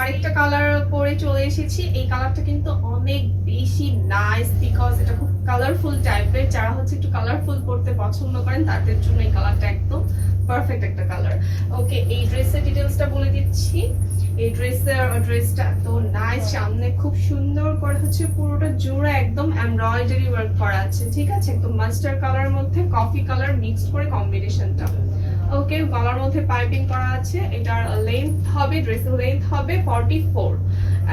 আরেকটা কালার পরে চলে এসেছি। এই কালারটা কিন্তু অনেক বেশি নাইস, বিকজ এটা খুব কালারফুল টাইপের। যারা হচ্ছে একটু কালারফুল পড়তে পছন্দ করেন তাদের জন্য এই কালারটা একদম পারফেক্ট একটা কালার। ওকে, এই ড্রেসের ডিটেলসটা বলে দিচ্ছি। এই ড্রেসটা এত নাইস, সামনে খুব সুন্দর করে হচ্ছে পুরোটা জুড়ে একদম এমব্রয়ডারি ওয়ার্ক করা আছে, ঠিক আছে? একদম মাস্টার্ড কালারের মধ্যে কফি কালার মিক্সড করে কম্বিনেশনটা। ওকে, গলার মধ্যে পাইপিং করা আছে। এটার লেন্থ হবে, ড্রেসের লেন্থ হবে 44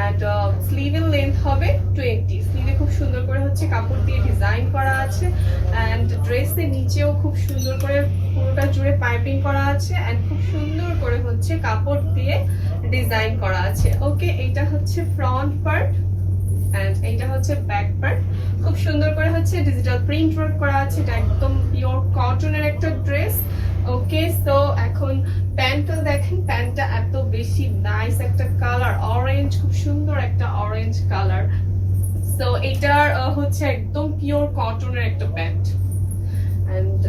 এন্ড স্লিভের লেন্থ হবে 20। স্লিভে খুব সুন্দর করে হচ্ছে কাপড় দিয়ে ডিজাইন করা আছে এন্ড ড্রেসের নিচেও খুব সুন্দর করে পুরোটা জুড়ে পাইপিং করা আছে এন্ড খুব সুন্দর করে হচ্ছে কাপড় দিয়ে ডিজাইন করা আছে। ওকে, এটা হচ্ছে ফ্রন্ট পার্ট এন্ড এইটা হচ্ছে ব্যাক পার্ট। খুব সুন্দর করে হচ্ছে ডিজিটাল প্রিন্ট ওয়ার্ক করা আছে। এটা একদম পিওর কটনের একটা ড্রেস। ওকে, সো এখন প্যান্টটা দেখেন, প্যান্টটা এত বেশি নাইস একটা কালার, অরেঞ্জ, খুব সুন্দর একটা অরেঞ্জ কালার। সো এটার হচ্ছে একদম পিওর কটনের একটা প্যান্ট এন্ড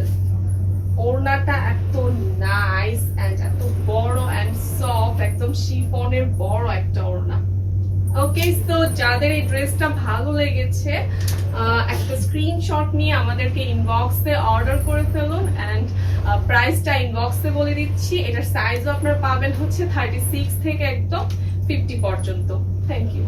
ওড়নাটা এত নাইস এন্ড এত বড় এন্ড সফট, একদম শিফনের বড় একটা ওড়না। ওকে, সো যাদের এই ড্রেসটা ভালো লেগেছে একটা স্ক্রিনশট নিয়ে আমাদেরকে ইনবক্সে অর্ডার করে ফেলুন এন্ড প্রাইসটা ইনবক্সে বলে দিচ্ছি। এটার সাইজও আপনারা পাবেন হচ্ছে 36 থেকে একদম 50 পর্যন্ত। Thank you.